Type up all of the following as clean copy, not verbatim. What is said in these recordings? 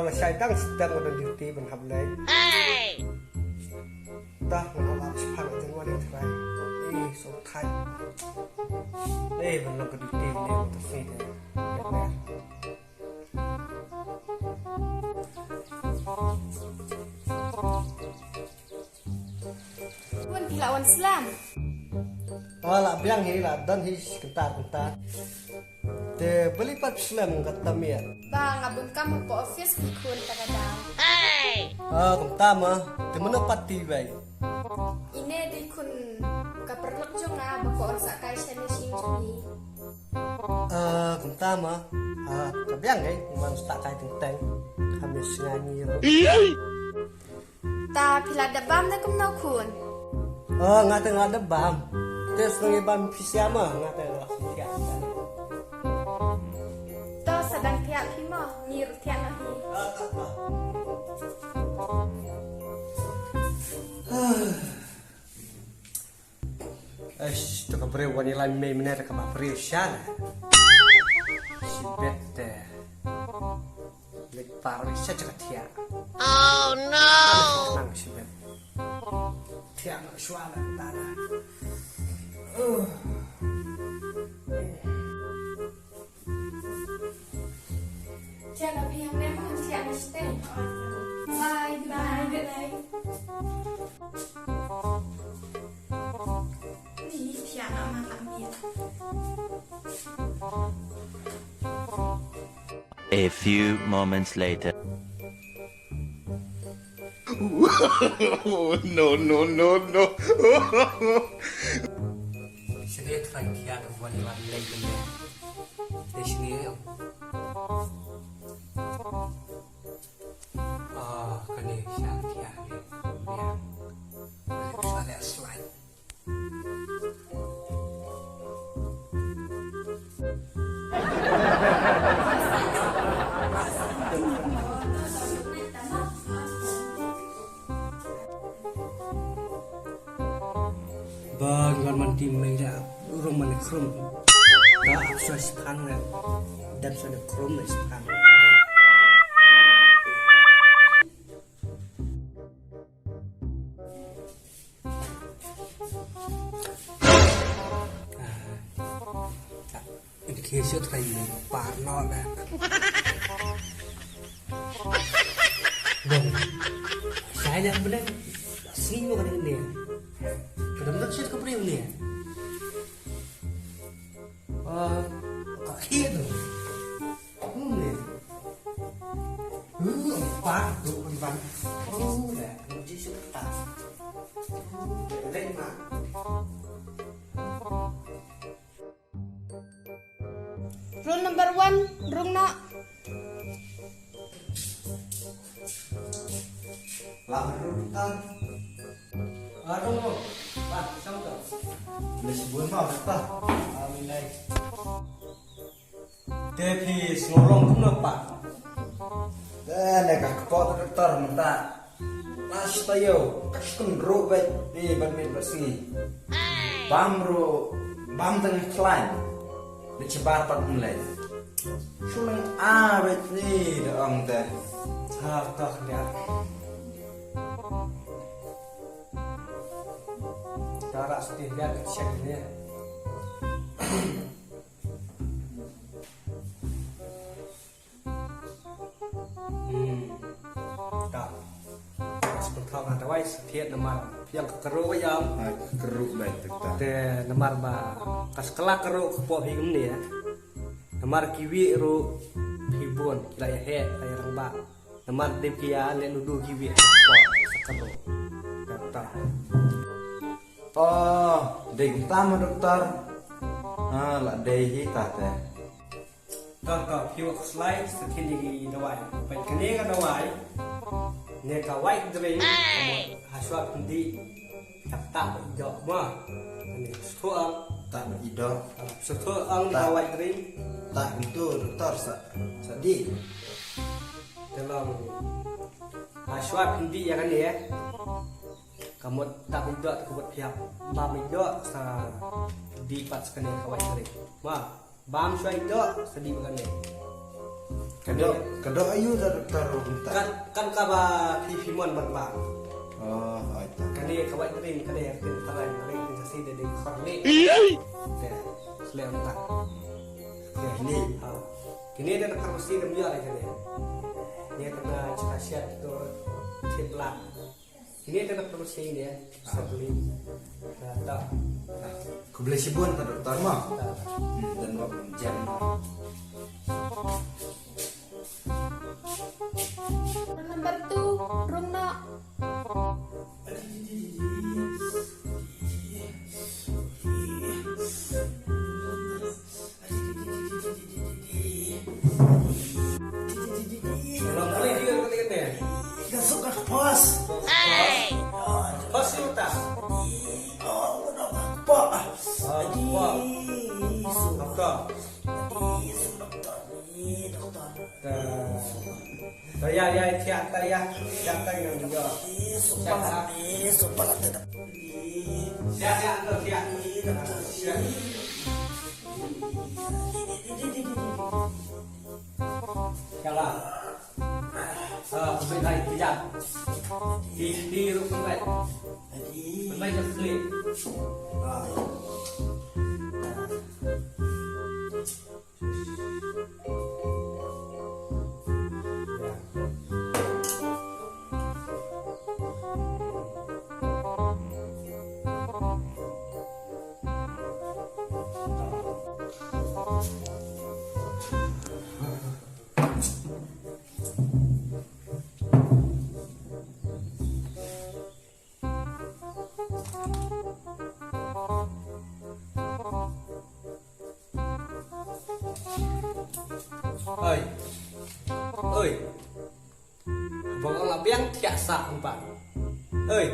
là sai tăng tăng ở đây duty mình học lấy ta mình làm phẳng ở trên ngoài đây thôi đi số thay đây mình làm cái duty này mình phải thế đẹp nè Wan Pilawan Islam. là biang hi là dan hi kentar te beli pat Islam kata mia Ba ngabun kamu po office kun tagadang. kentar mah te mana pati bai Ine di kun kaperlok jong na bako on sa kai shani sing jumi. kentar mah ka biang ai man tak kai teng kami nyanyi ro Ta pilada bam na kum no kun. ngata bam terus ngi bam pisiama ngata langsung tiap To sadang tiap himo ngir tiap nahi. to ka bre wani lai me mene ka ba bre shala si bette le parli sa ka tia oh no nang si bet tia na shwala tana Tiap na pihang na mo tiap na stay. Bye bye bye. Ni tiap na malam dia. A few moments later. No. sini trai tia ka wani lai lai mene de sini kani sang tia ni biang ada slide Bagaimana manti meja urung mana krum dah suai sepang dan sudah krum sepang ini kisah terakhir parno dah bang saya yang benar sini bukan ini benar-benar sih kepriu nih kaki itu nih pak tuh pan ya kunci suka lima Rule number 1, rung na. Aduh, Pak, sama tak? Boleh sebuah mau tak? Amin dai. Tapi seorang pun Pak. Dan nak kepot dokter minta. Mas tayo, kun robet di banding bersih. Bam tengah klein. Dicebar pat mulai. Sulang awet ni doang teh. Tak lihat. Cara setia kecek ni. Tak. Sebentar ada wais setia nama yang keruh yang. Keruk baik tak. Te namar ba kas kelak keruh kepo hingum ni ya. Namar kiwi ru hibun kila ya he kaya rang ba. Namar dep kia le nudu kiwi kepo sakero. Kata. Ding tama dokter. Lah dehi kata. Kau piwak slide sekian di dawai. Baik kene ka dawai. Ne ka white drink. Kamu haswa pendi. Kata jok mah. Ini sekolah. Tak ido. Sekolah ang dawai drink. Tak itu dokter sedih. Dalam haswa pendi ya kan ya. Kamu tak idot kebut pihak bam idot sa di pat sekene kawai drink. Ma bam swai idot sedih bukan ni. Kedok ayu dah doktor bentar. kan kaba pipimon bang. Oh, itu. Kan dia kaba ini kan dia terang ini sasi dari korni. Ya, selain tak. Ya, Ini Kini dia nak mesti dia menjual kan dia. Dia kena cakap itu tiblat. Kini dia nak mesti ini ya, sebeli. Tak. aku beli sibun tak doktor mah. Tak. Dan kau jam. Nomor 2 room no. Kalau boleh dia kata dia. Gasuk ke pos. Pas kita. Pak. Wah. Doktor. Ya, tiap yang juga. Siap, tiap. Jalan. Bên này thì chặt thì lúc bên này chặt klik. Ơi, vòng ông là biếng thiạ xạ không bạn. Ơi,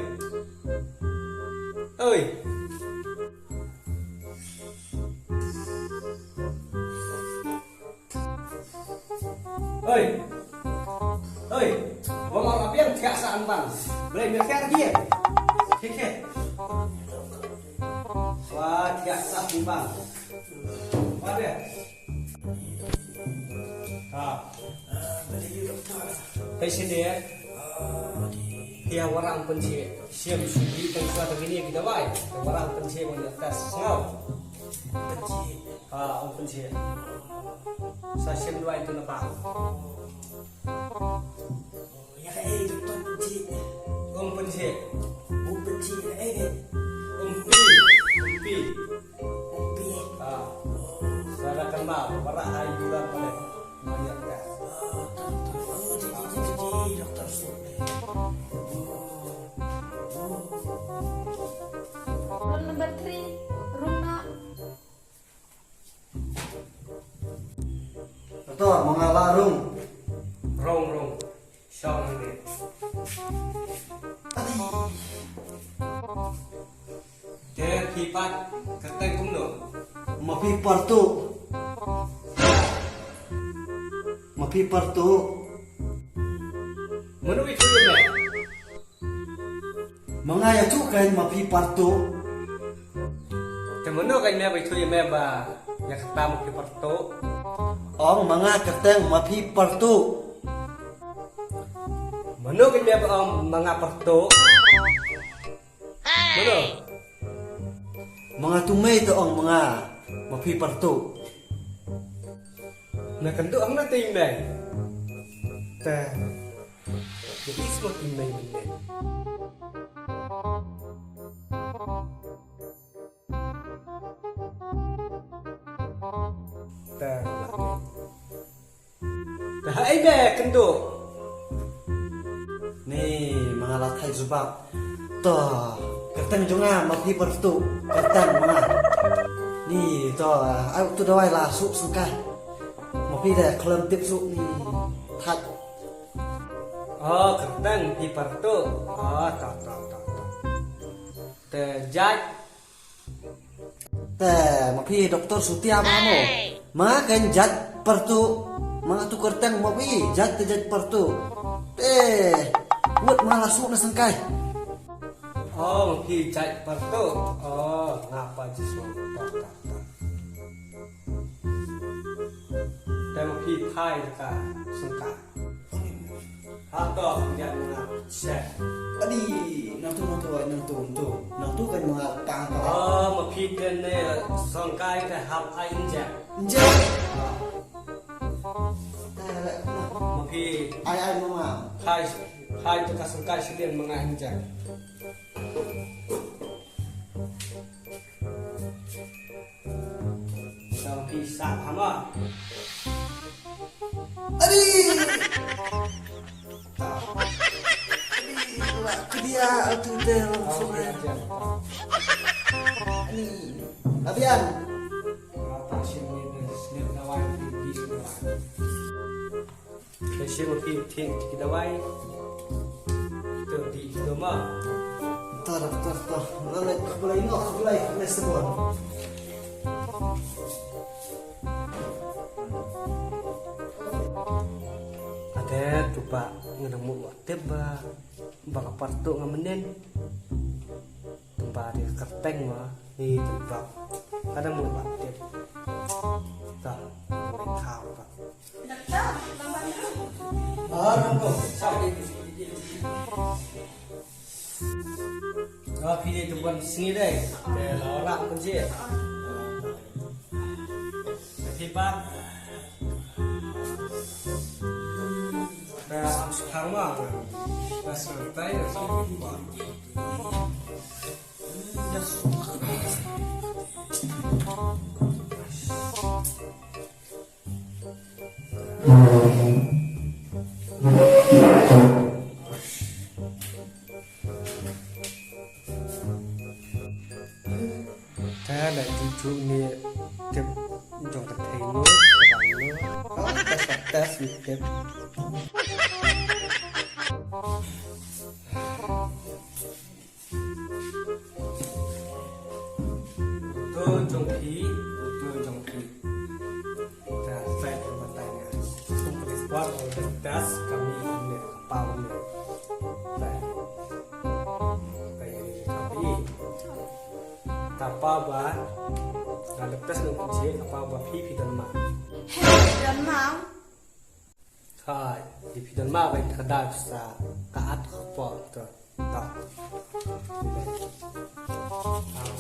vòng ông là biếng thiạ xạ không bạn. Beli miếng khe kia, khe. Wah, thiạ xạ không bạn. Wah deh. Di sini ya, dia orang penci, siam sugi dan suatu gini kita baik. Orang penci menetas ngau. Om penci. Saya siam dua itu nampak. Ya doktor benci. Om penci. Benci Pi. Saya kenal, para ayu juga boleh. Banyak ya. doktor Room number 3 room no. Doktor mau ngalah rung. Rong. Syong ini. Dia kipat keteng kumno. Mapi partu. Menurut itu ya. Mengaya cukai mapi partu. Temen kan me bai thui me ba ya ketemu ke perto. Ong manga keteng mapi partu. Meno kan me ba mga perto. Meno. Mga tumay to ong mga mapi partu. Na kan tu ang nating me. Ta. Jadi semua timai benda. Ta. Ta ai me kan tu. Nih mga latai subak. Toh keteng jonga mapi partu. Keteng mga. Nih toh aku tu dawai lah suk sungkai. Mapi dah kelam tip suk ni. Thak. Oh, keteng di perto. Oh, tak. Terjat. Mapi doktor Sutia mamo. Mga kan jat partu. Mga tu keteng mapi jat partu. Buat malah suk na sangkai. Oh, hijat perto. Oh, ngapa jisu? Tak. Temu พี่พายกับสงการatau dia nak share. Adi, nang tu kan mga pang pa. Mapiden ni songkai ke hap ain je. Je. Mapi Ai mama. hai tu ka songkai silian mga ain je. Kalau pisah hama. Adi. Dia tu teh langsung aja. Ani, Abian. Apa sih ni slip dawai di bis ni. Kasi mapi ting dawai. Tu di doma. Tar. Lalu mulai sebut. Ada tu pak ngenemu waktu baka partu ngamenen tempat di kerteng mah ni tempat kadang mau waktu tak kau pak Dokter, lambat dulu. nunggu sampai pilih tempat sini deh orang kunci hebat sekarang mah santai Saya ada cucu ni tip jong tertei ni orang ni tes tip jong pi dah saya bertanya komplit buat tes kami ini kapal ni apa bah ada tes dengan kunci apa bah pi dan ma Dan mau. hai di pi dan ma baik kedai sa kaat kapal tu tak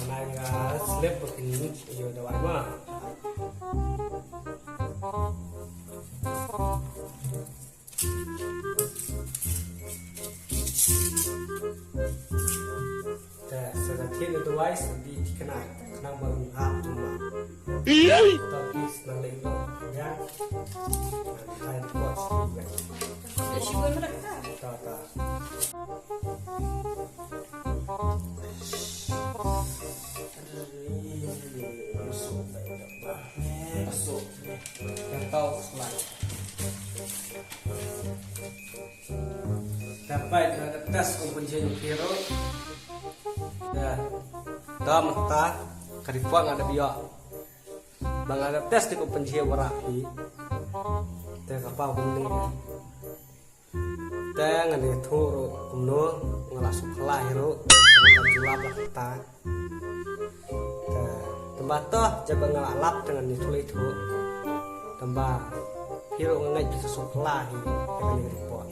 naik slip begini yo dawai mah Thiên itu wise di kena menghap cuma tapi nanti itu ya lain bos juga Ya syukur mereka. tak masuk yang tahu selain dapat ada tes kompetensi hero dan dam ta karifan ada biak bang ada tes di kompetensi warapi te kapal kuning te ngani thuru kumno ngalasuk lah hero julap ta te tambah toh jaga ngalap dengan ditulis itu tambah hero ngai bisa sukelah dengan report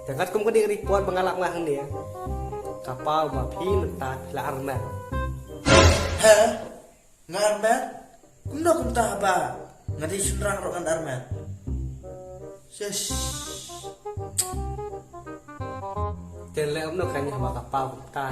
dekat kemudian report mengalap ngahang dia kapal mapi mentah la armet Heh, nggak armet? Kundo kuntah apa? Ngadi sunrang rokan armet. Yes. tele omno kanya ba kapal mentah